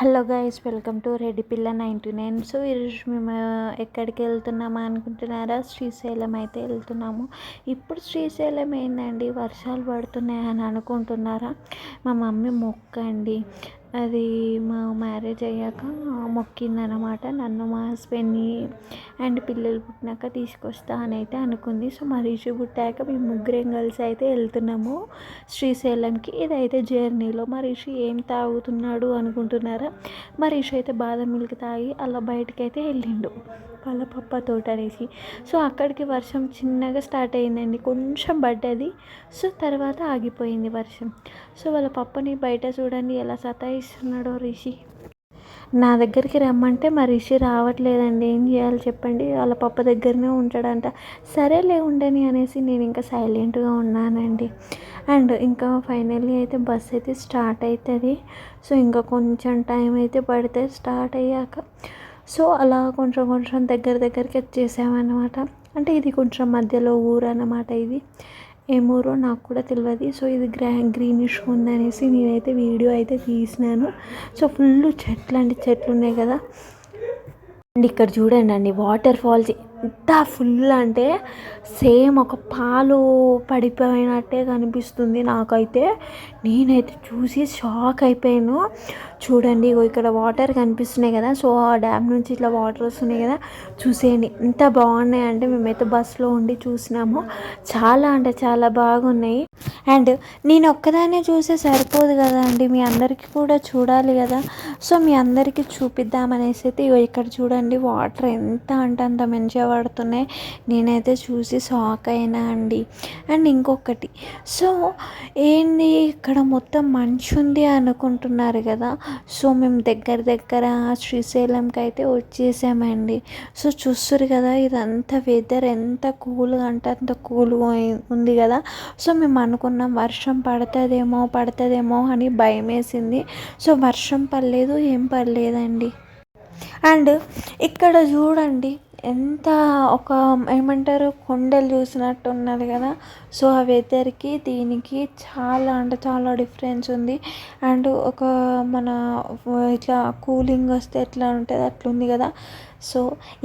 Hello guys, welcome to Reddy పిల్ల 99. So ఈరోజు మేము ఎక్కడికి వెళ్తున్నామా అనుకుంటున్నారా? శ్రీశైలం అయితే వెళ్తున్నాము. ఇప్పుడు శ్రీశైలం ఏందండి, వర్షాలు పడుతున్నాయని అనుకుంటున్నారా? మా మమ్మీ మొక్క అండి, అది మా మ్యారేజ్ అయ్యాక మొక్కిందనమాట. నన్ను, మా హస్బెండ్ని అండ్ పిల్లలు పుట్టినాక తీసుకొస్తా అని అయితే అనుకుంది. సో మా రిషి పుట్టాక మేము ముగ్గురం కలిసి అయితే వెళ్తున్నాము శ్రీశైలంకి. ఇదైతే జర్నీలో మా రిషి ఏం తాగుతున్నాడు అనుకుంటున్నారా? మా రిషి అయితే బాదం మిల్క్ తాగి అలా బయటకు అయితే వెళ్ళిండు వాళ్ళ పప్ప తోట అనేసి. సో అక్కడికి వర్షం చిన్నగా స్టార్ట్ అయిందండి, కొంచెం పడ్డది. సో తర్వాత ఆగిపోయింది వర్షం. సో వాళ్ళ పప్పని బయట చూడండి ఎలా సతాయిస్తున్నాడో రిషి. నా దగ్గరికి రమ్మంటే మా రిషి రావట్లేదండి, ఏం చేయాలి చెప్పండి? వాళ్ళ పప్ప దగ్గరనే ఉంటాడంట. సరేలే ఉండని అనేసి నేను ఇంకా సైలెంట్గా ఉన్నానండి. అండ్ ఇంకా ఫైనల్లీ అయితే బస్ అయితే స్టార్ట్ అవుతుంది. సో ఇంకా కొంచెం టైం అయితే పడితే స్టార్ట్ అయ్యాక. సో అలా కొంచెం కొంచెం దగ్గరికి వచ్చేసామన్నమాట. అంటే ఇది కొంచెం మధ్యలో ఊరు అన్నమాట. ఇది ఏమూరో నాకు కూడా తెలియదు. సో ఇది గ్రీనిష్ ఉందనేసి నేనైతే వీడియో అయితే తీసినాను. సో ఫుల్ చెట్లు ఉన్నాయి కదా. అండ్ ఇక్కడ చూడండి అండి, వాటర్ ఫాల్స్ ఎంత ఫుల్ అంటే సేమ్ ఒక పాలు పడిపోయినట్టే కనిపిస్తుంది నాకైతే. నేనైతే చూసి షాక్ అయిపోయాను. చూడండి ఇక్కడ వాటర్ కనిపిస్తున్నాయి కదా. సో ఆ డ్యామ్ నుంచి ఇట్లా వాటర్ వస్తున్నాయి కదా, చూసేయండి ఎంత బాగున్నాయి అంటే. మేమైతే బస్సులో ఉండి చూసినాము, చాలా అంటే చాలా బాగున్నాయి. అండ్ నేను ఒక్కదాన్నే చూస్తే సరిపోదు కదా అండి, మీ అందరికీ కూడా చూడాలి కదా. సో మీ అందరికీ చూపిద్దామనేసి అయితే ఇక్కడ చూడండి, వాటర్ ఎంత అంటే అంత మంచిగా పడుతున్నాయి. నేనైతే చూసి షాక్ అయినా అండి. అండ్ ఇంకొకటి, సో ఏంది ఇక్కడ మొత్తం మంచు ఉంది అనుకుంటున్నారు కదా. సో మేము దగ్గర శ్రీశైలంకి అయితే వచ్చేసామండి. సో చూస్తారు కదా, ఇదంతా వెదర్ ఎంత కూల్గా అంటే అంత కూల్గా ఉంది కదా. సో మేము అనుకున్నాం వర్షం పడుతుందేమో అని భయం వేసింది. సో వర్షం పడలేదు, ఏం పడలేదండి. అండ్ ఇక్కడ చూడండి ఎంత ఒక ఏమంటారు, కొండలు చూసినట్టు ఉన్నది కదా. సో ఆ వెదర్కి దీనికి చాలా అంటే చాలా డిఫరెన్స్ ఉంది. అండ్ ఒక మన ఇట్లా కూలింగ్ వస్తే ఎట్లా ఉంటుంది అట్లుంది కదా. సో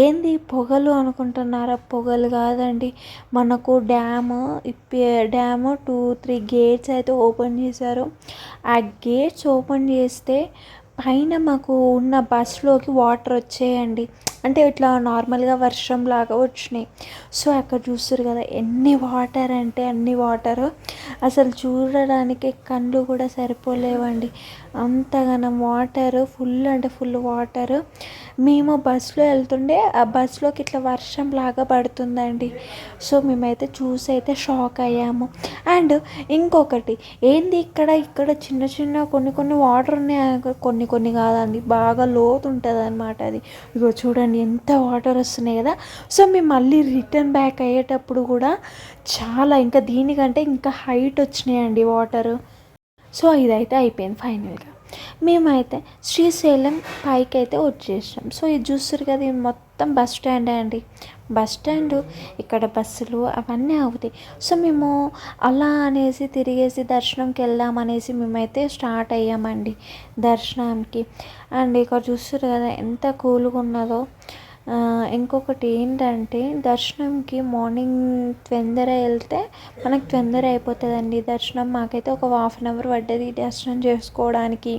ఏంది పొగలు అనుకుంటున్నారా? పొగలు కాదండి, మనకు డ్యాము 2-3 గేట్స్ అయితే ఓపెన్ చేశారు. ఆ గేట్స్ ఓపెన్ చేస్తే పైన మాకు ఉన్న బస్లోకి వాటర్ వచ్చాయండి. అంటే ఇట్లా నార్మల్గా వర్షంలాగా వచ్చినాయి. సో అక్కడ చూస్తారు కదా ఎన్ని వాటర్ అంటే అన్ని వాటర్, అసలు చూడడానికి కళ్ళు కూడా సరిపోలేవండి, అంతగానం వాటర్. ఫుల్ అంటే ఫుల్ వాటర్. మేము బస్సులో వెళ్తుండే ఆ బస్సులోకి ఇట్లా వర్షం లాగా పడుతుందండి. సో మేమైతే చూసి అయితే షాక్ అయ్యాము. అండ్ ఇంకొకటి ఏంది, ఇక్కడ చిన్న కొన్ని వాటర్ ఉన్నాయి, కొన్ని కాదండి, బాగా లోతు ఉంటుంది అనమాట అది. ఇగో చూడండి ఎంత వాటర్ వస్తున్నాయి కదా. సో మేము మళ్ళీ రిటర్న్ బ్యాక్ అయ్యేటప్పుడు కూడా చాలా ఇంకా దీనికంటే ఇంకా హైట్ వచ్చినాయండి వాటర్. సో ఇదైతే అయిపోయింది ఫైనల్గా. మేమైతే శ్రీశైలం పైకి అయితే వచ్చేసాం. సో ఇది చూస్తారు కదా, ఇది మొత్తం బస్ స్టాండే అండి. బస్ స్టాండ్, ఇక్కడ బస్సులు అవన్నీ అవుతాయి. సో మేము అలా అనేసి తిరిగేసి దర్శనంకి వెళ్దామనేసి మేమైతే స్టార్ట్ అయ్యామండి దర్శనానికి. అండ్ ఇక్కడ చూస్తారు కదా ఎంత కూల్గా ఉన్నదో. ఇంకొకటి ఏంటంటే, దర్శనంకి మార్నింగ్ తొందర వెళ్తే మనకు తొందర అయిపోతుందండి దర్శనం. మాకైతే ఒక 1/2 అవర్ పడ్డది దర్శనం చేసుకోవడానికి.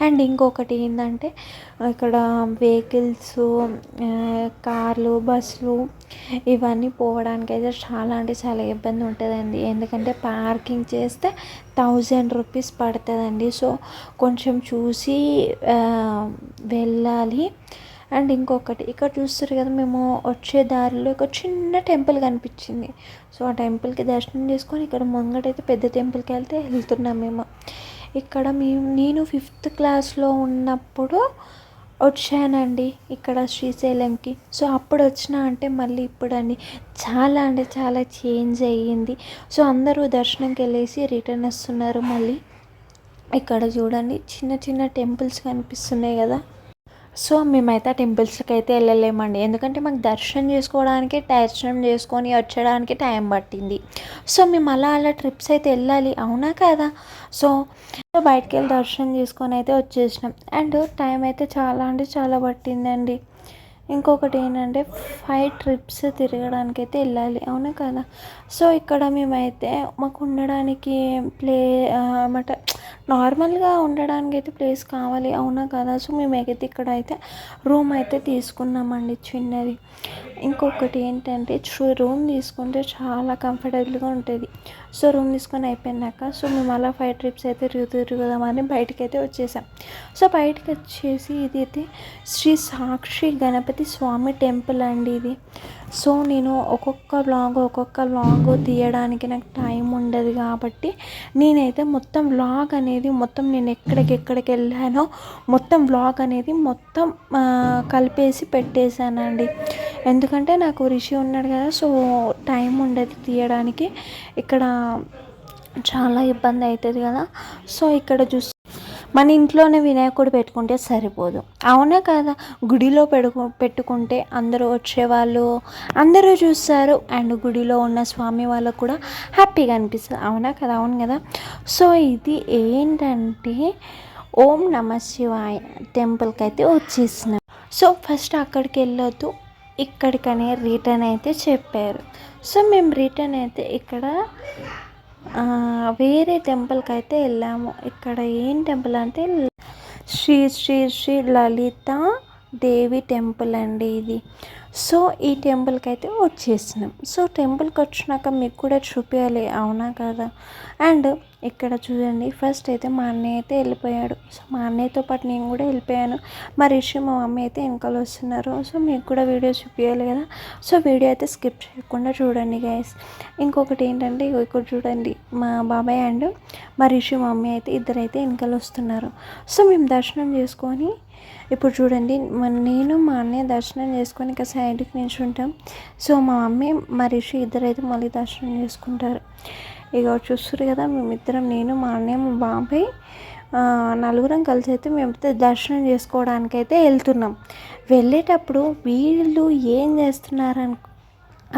అండ్ ఇంకొకటి ఏంటంటే, ఇక్కడ వెహికల్స్, కార్లు, బస్సులు ఇవన్నీ పోవడానికి అయితే చాలా అంటే చాలా ఇబ్బంది ఉంటుందండి. ఎందుకంటే పార్కింగ్ చేస్తే 1000 రూపీస్ పడుతుందండి. సో కొంచెం చూసి వెళ్ళాలి. అండ్ ఇంకొకటి, ఇక్కడ చూస్తారు కదా, మేము వచ్చే దారిలో ఒక చిన్న టెంపుల్ కనిపించింది. సో ఆ టెంపుల్కి దర్శనం చేసుకొని ఇక్కడ ముంగటైతే పెద్ద టెంపుల్కి వెళ్తున్నాం మేము. ఇక్కడ నేను 5th క్లాస్లో ఉన్నప్పుడు వచ్చానండి ఇక్కడ శ్రీశైలంకి. సో అప్పుడు వచ్చిన అంటే మళ్ళీ ఇప్పుడు అండి చాలా అంటే చాలా చేంజ్ అయ్యింది. సో అందరూ దర్శనంకి వెళ్ళేసి రిటర్న్ వస్తున్నారు మళ్ళీ. ఇక్కడ చూడండి చిన్న టెంపుల్స్ కనిపిస్తున్నాయి కదా. సో మేమైతే ఆ టెంపుల్స్కి అయితే వెళ్ళలేమండి, ఎందుకంటే మాకు దర్శనం చేసుకోవడానికి దర్శనం చేసుకొని వచ్చడానికి టైం పట్టింది. సో మేము అలా అలా ట్రిప్స్ అయితే వెళ్ళాలి, అవునా కదా. సో బయటికి వెళ్ళి దర్శనం చేసుకొని అయితే వచ్చేసినాం. అండ్ టైం అయితే చాలా అంటే చాలా పట్టిందండి. ఇంకొకటి ఏంటంటే 5 ట్రిప్స్ తిరగడానికి అయితే వెళ్ళాలి, అవునా కదా. సో ఇక్కడ మేమైతే మాకు ఉండడానికి అన్నమాట, నార్మల్గా ఉండడానికి అయితే ప్లేస్ కావాలి, అవునా కదా. సో మేమైతే ఇక్కడ అయితే రూమ్ అయితే తీసుకున్నామండి చిన్నది. ఇంకొకటి ఏంటంటే రూమ్ తీసుకుంటే చాలా కంఫర్టబుల్గా ఉంటుంది. సో రూమ్ తీసుకొని అయిపోయినాక సో మేము అలా 5 ట్రిప్స్ అయితే తిరుగుదామని బయటకు అయితే వచ్చేసాం. సో బయటకు వచ్చేసి ఇది అయితే శ్రీ సాక్షి గణపతి స్వామి టెంపుల్ అండి ఇది. సో నేను ఒక్కొక్క వ్లాగ్ తీయడానికి నాకు టైం ఉండదు కాబట్టి నేనైతే మొత్తం వ్లాగ్ అనేది మొత్తం నేను ఎక్కడికి వెళ్ళానో మొత్తం వ్లాగ్ అనేది మొత్తం కలిపేసి పెట్టేశానండి. ఎందుకంటే నాకు రిషి ఉన్నాడు కదా, సో టైం ఉండదు తీయడానికి, ఇక్కడ చాలా ఇబ్బంది అవుతుంది కదా. సో ఇక్కడ మన ఇంట్లోనే వినాయకుడు పెట్టుకుంటే సరిపోదు, అవునా కదా. గుడిలో పెట్టుకుంటే అందరూ వచ్చేవాళ్ళు అందరూ చూస్తారు, అండ్ గుడిలో ఉన్న స్వామి వాళ్ళకు కూడా హ్యాపీగా అనిపిస్తుంది, అవునా కదా. అవును కదా. సో ఇది ఏంటంటే ఓం నమ శివాయ టెంపుల్కి అయితే వచ్చేసినాం. సో ఫస్ట్ అక్కడికి వెళ్ళొద్దు, ఇక్కడికనే రిటర్న్ అయితే చెప్పారు. సో మేము రిటర్న్ అయితే ఇక్కడ వేరే టెంపుల్కి అయితే వెళ్ళాము. ఇక్కడ ఏం టెంపుల్ అంటే శ్రీ శ్రీ శ్రీ లలిత దేవి టెంపుల్ అండి ఇది. సో ఈ టెంపుల్కి అయితే వచ్చేసినాం. సో టెంపుల్కి వచ్చినాక మీకు కూడా చూపించాలి, అవునా కదా. అండ్ ఇక్కడ చూడండి, ఫస్ట్ అయితే మా అన్నయ్య అయితే వెళ్ళిపోయాడు. సో మా అన్నయ్యతో పాటు నేను కూడా వెళ్ళిపోయాను. మా రిషి మా మమ్మీ అయితే వెనకాల వస్తున్నారు. సో మీకు కూడా వీడియో చూపించాలి కదా. సో వీడియో అయితే స్కిప్ చేయకుండా చూడండి గైస్. ఇంకొకటి ఏంటంటే ఇక్కడ చూడండి, మా బాబాయ్ అండ్ మా రిషి మమ్మీ అయితే ఇద్దరైతే వెనకాల వస్తున్నారు. సో మేము దర్శనం చేసుకొని ఇప్పుడు చూడండి, నేను మా అన్నయ్య దర్శనం చేసుకొని ఇక సైడ్కి నిల్చుంటాం. సో మా మమ్మీ మా రిషి ఇద్దరైతే మళ్ళీ దర్శనం చేసుకుంటారు. ఇక చూస్తారు కదా, మేమిద్దరం నేను మా అన్నయ్య మా బాబాయ్ నలుగురం కలిసి అయితే మేమైతే దర్శనం చేసుకోవడానికి అయితే వెళ్తున్నాం. వెళ్ళేటప్పుడు వీళ్ళు ఏం చేస్తున్నారు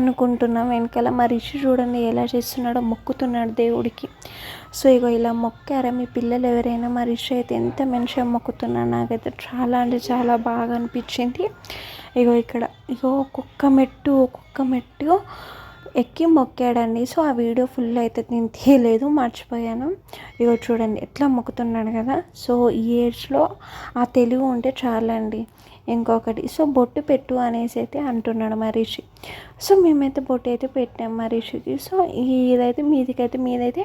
అనుకుంటున్నాం, వెనకాల మా రిషి చూడండి ఎలా చేస్తున్నాడో, మొక్కుతున్నాడు దేవుడికి. సో ఇగో ఇలా మొక్కారా మీ పిల్లలు ఎవరైనా, మా రిషి అయితే ఎంత మంచిగా మొక్కుతున్నాడు, నాకైతే చాలా అంటే చాలా బాగా అనిపించింది. ఇగో ఒక్కొక్క మెట్టు ఎక్కి మొక్కాడండి. సో ఆ వీడియో ఫుల్ అయితే నేను తీయలేదు, మర్చిపోయాను. ఇగో చూడండి ఎట్లా మొక్కుతున్నాడు కదా. సో ఈ ఏజ్లో ఆ తెలివి ఉంటే చాలండి. ఇంకొకటి, సో బొట్టు పెట్టు అనేసి అయితే అంటున్నాడు మా రిషి. సో మేమైతే బొట్టు అయితే పెట్టాం మా రిషికి. సో మీదైతే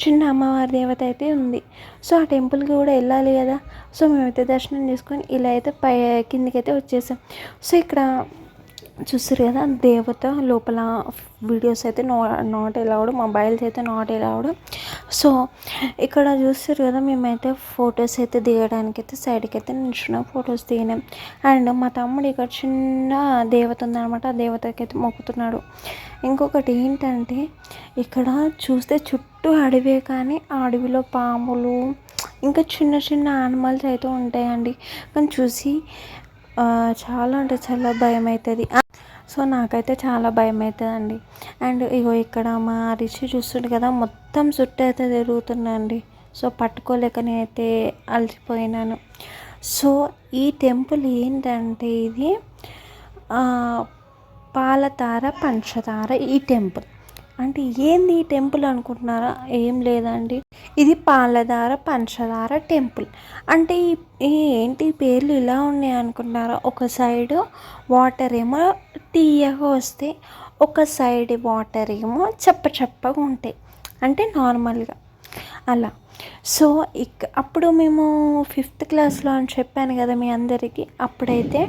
చిన్న అమ్మవారి దేవత అయితే ఉంది. సో ఆ టెంపుల్కి కూడా వెళ్ళాలి కదా. సో మేమైతే దర్శనం చేసుకొని ఇలా అయితే కిందికైతే వచ్చేసాం. సో ఇక్కడ చూస్తారు కదా, దేవత లోపల వీడియోస్ అయితే నాట్ అలౌడ్, మొబైల్స్ అయితే నాట్ అలౌడ్. సో ఇక్కడ చూస్తారు కదా, మేమైతే ఫొటోస్ అయితే దిగడానికి అయితే సైడ్కి అయితే నిల్చున్నాం, ఫొటోస్ దిగినాం. అండ్ మా తమ్ముడు ఇక్కడ చిన్న దేవత ఉందనమాట, ఆ దేవతకి అయితే మొక్కుతున్నాడు. ఇంకొకటి ఏంటంటే ఇక్కడ చూస్తే చుట్టూ అడవే, కానీ ఆ అడవిలో పాములు ఇంకా చిన్న చిన్న యానిమల్స్ అయితే ఉంటాయండి. కానీ చూసి చాలా అంటే చాలా భయం అవుతుంది. సో నాకైతే చాలా భయం అవుతుందండి. అండ్ ఇగో ఇక్కడ మా రిషి చూస్తుండే కదా, మొత్తం చుట్టూ అయితే తిరుగుతుందండి. సో పట్టుకోలేక నేనైతే అలసిపోయినాను. సో ఈ టెంపుల్ ఏంటంటే ఇది పాలతార పంచదార ఈ టెంపుల్. అంటే ఏంది ఈ టెంపుల్ అనుకుంటున్నారా, ఏం లేదండి, ఇది పాలధార పంచదార టెంపుల్. అంటే ఏంటి పేర్లు ఇలా ఉన్నాయి అనుకుంటున్నారా. ఒక సైడు వాటర్ ఏమో తీయగా వస్తాయి, ఒక సైడ్ వాటర్ ఏమో చప్పగా ఉంటాయి, అంటే నార్మల్గా అలా. సో అప్పుడు మేము 5th క్లాస్లో అని చెప్పాను కదా మీ అందరికీ, అప్పుడైతే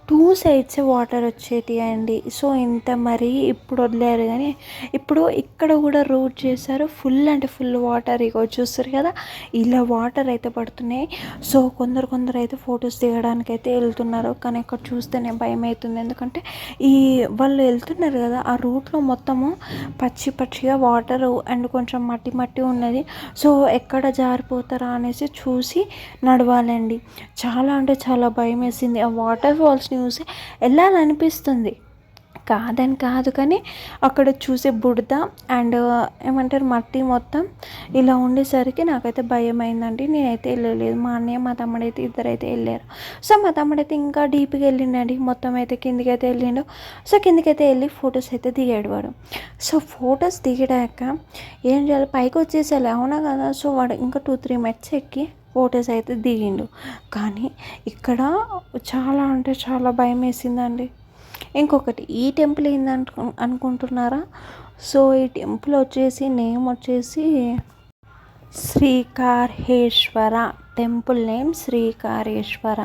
2 సైడ్స్ వాటర్ వచ్చేటి అండి. సో ఇంత మరి ఇప్పుడు వదిలేరు కానీ ఇప్పుడు ఇక్కడ కూడా రూట్ చేశారు. ఫుల్ అంటే ఫుల్ వాటర్ ఇగో చూస్తారు కదా, ఇలా వాటర్ అయితే పడుతున్నాయి. సో కొందరు అయితే ఫొటోస్ దిగడానికి అయితే వెళ్తున్నారు. కానీ అక్కడ చూస్తేనే భయం అవుతుంది. ఎందుకంటే వాళ్ళు వెళ్తున్నారు కదా, ఆ రూట్లో మొత్తము పచ్చిగా వాటర్ అండ్ కొంచెం మట్టి ఉన్నది. సో ఎక్కడ జారిపోతారా అనేసి చూసి నడవాలండి. చాలా అంటే చాలా భయం వేసింది. ఆ వాటర్ ఫాల్స్ చూసి వెళ్ళాలనిపిస్తుంది, కాదని కాదు, కానీ అక్కడ చూసే బుడద అండ్ ఏమంటారు మట్టి మొత్తం ఇలా ఉండేసరికి నాకైతే భయం అయిందండి. నేనైతే వెళ్ళలేదు. మా అన్నయ్య మా తమ్ముడైతే ఇద్దరైతే వెళ్ళారు. సో మా తమ్ముడైతే ఇంకా డీప్గా వెళ్ళిండండి. మొత్తం అయితే కిందికైతే వెళ్ళిండు. సో కిందికైతే వెళ్ళి ఫొటోస్ అయితే దిగాడు వాడు. సో ఫొటోస్ దిగడాక ఏం చేయాలి, పైకి వచ్చేసేయాలి అవునా కదా. సో వాడు ఇంకా 2-3 మెట్స్ ఎక్కి ఫొటోస్ అయితే దిగిండు. కానీ ఇక్కడ చాలా అంటే చాలా భయం వేసిందండి. ఇంకొకటి, ఈ టెంపుల్ అనుకుంటున్నారా? సో ఈ టెంపుల్ వచ్చేసి నేమ్ వచ్చేసి Srikareswara. Temple name Srikareswara.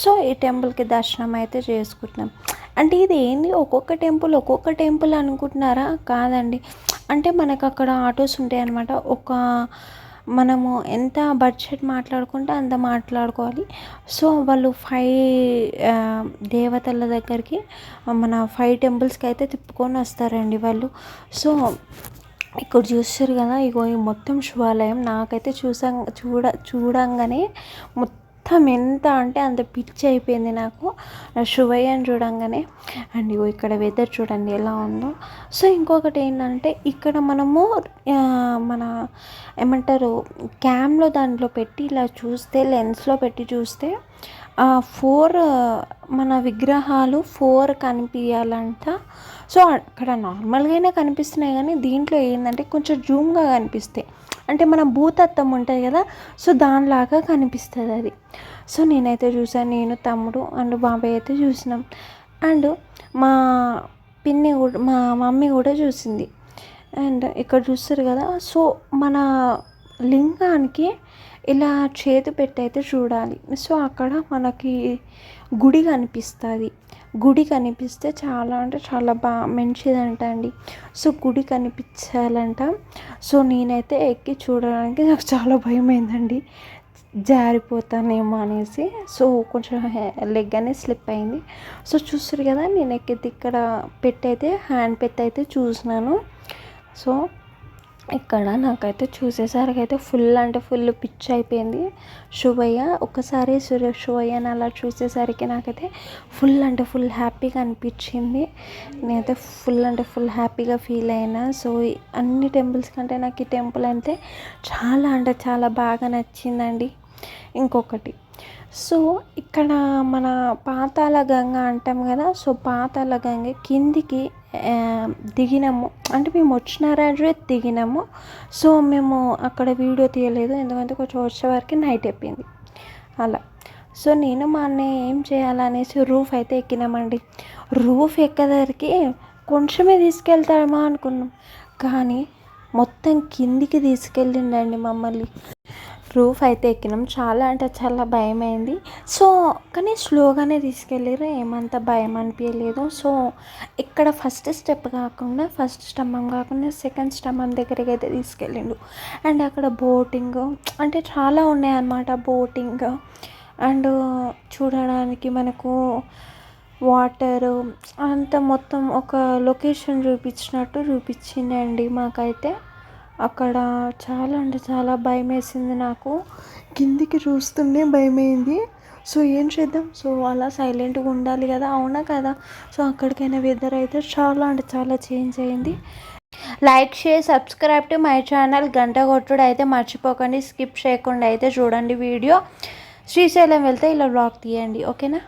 So ఈ టెంపుల్కి దర్శనం అయితే చేసుకుంటున్నాం. అంటే ఇది ఏంటి, ఒక్కొక్క టెంపుల్ అనుకుంటున్నారా? కాదండి. అంటే మనకు అక్కడ ఆటోస్ ఉంటాయి అన్నమాట. మనము ఎంత బడ్జెట్ మాట్లాడుకుంటే అంత మాట్లాడుకోవాలి. సో వాళ్ళు 5 దేవతల దగ్గరికి మన 5 టెంపుల్స్కి అయితే తిప్పుకొని వస్తారండి వాళ్ళు. సో ఇక్కడ చూస్తారు కదా, ఇగో ఈ మొత్తం శివాలయం. నాకైతే చూడంగానే మొత్తం ఎంత అంటే అంత పిచ్చి అయిపోయింది నాకు శివయ్యని చూడంగానే. అండ్ ఇగో ఇక్కడ వెదర్ చూడండి ఎలా ఉందో. సో ఇంకొకటి ఏంటంటే, ఇక్కడ మనము మన ఏమంటారు క్యామ్లో దాంట్లో పెట్టి ఇలా చూస్తే, లెన్స్లో పెట్టి చూస్తే 4 మన విగ్రహాలు 4 కనిపించాలంట. సో అక్కడ నార్మల్గానే కనిపిస్తున్నాయి, కానీ దీంట్లో ఏంటంటే కొంచెం జూమ్గా కనిపిస్తాయి. అంటే మన భూతత్వం ఉంటుంది కదా, సో దానిలాగా కనిపిస్తుంది అది. సో నేనైతే చూసాను, నేను తమ్ముడు అండ్ బాబాయ్ అయితే చూసినాం. అండ్ మా పిన్ని కూడా, మా మమ్మీ కూడా చూసింది. అండ్ ఇక్కడ చూస్తారు కదా, సో మన లింగానికి ఇలా చేతి పెట్టి అయితే చూడాలి. సో అక్కడ మనకి గుడి కనిపిస్తుంది. గుడి కనిపిస్తే చాలా అంటే చాలా మంచిదంట అండి. సో గుడి కనిపించాలంట. సో నేనైతే ఎక్కి చూడడానికి నాకు చాలా భయమైందండి, జారిపోతానేమో అనేసి. సో కొంచెం లెగ్ అనేది స్లిప్ అయింది. సో చూస్తారు కదా, నేను ఎక్కితే ఇక్కడ పెట్టయితే హ్యాండ్ అయితే చూసినాను. సో ఇక్కడ నాకైతే చూసేసరికి అయితే ఫుల్ అంటే ఫుల్ పిచ్ అయిపోయింది శివయ్య. ఒక్కసారి శివయ్యని అలా చూసేసరికి నాకైతే ఫుల్ అంటే ఫుల్ హ్యాపీగా అనిపించింది. నేనైతే ఫుల్ అంటే ఫుల్ హ్యాపీగా ఫీల్ అయినా. సో అన్ని టెంపుల్స్ కంటే నాకు ఈ టెంపుల్ అయితే చాలా అంటే చాలా బాగా నచ్చిందండి. ఇంకొకటి, సో ఇక్కడ మన పాతాళ గంగ అంటాం కదా, సో పాతాళ గంగ కిందికి దిగినాము. అంటే మేము వచ్చిన రోజే దిగినాము. సో మేము అక్కడ వీడియో తీయలేదు, ఎందుకంటే కొంచెం వచ్చే వరకు నైట్ అయిపోయింది అలా. సో నేను మా అన్నయ్య ఏం చేయాలనేసి రూఫ్ అయితే ఎక్కినామండి. రూఫ్ ఎక్కదరికి కొంచెమే తీసుకెళ్తామో అనుకున్నాం, కానీ మొత్తం కిందికి తీసుకెళ్ళిండండి మమ్మల్ని. రూఫ్ అయితే ఎక్కినాం. చాలా అంటే చాలా భయమైంది. సో కానీ స్లోగానే తీసుకెళ్ళారు, ఏమంత భయం అనిపించలేదు. సో ఇక్కడ ఫస్ట్ స్తంభం కాకుండా సెకండ్ స్తంభం దగ్గరికి అయితే తీసుకెళ్ళిండు. అండ్ అక్కడ బోటింగ్ అంటే చాలా ఉన్నాయన్నమాట. బోటింగ్ అండ్ చూడడానికి మనకు వాటరు అంతా మొత్తం ఒక లొకేషన్ చూపించిందండి మాకైతే. అక్కడ చాలా అంటే చాలా భయం వేసింది నాకు, కిందికి చూస్తూనే భయమైంది. సో ఏం చేద్దాం, సో అలా సైలెంట్గా ఉండాలి కదా, అవునా కదా. సో అక్కడికైనా వెదర్ అయితే చాలా అంటే చాలా చేంజ్ అయింది. Like, share, subscribe to my channel. గంట కొట్టుడు అయితే మర్చిపోకండి, స్కిప్ చేయకుండా అయితే చూడండి వీడియో. శ్రీశైలం వెళ్తే ఇలా వ్లాగ్ తీయండి, ఓకేనా.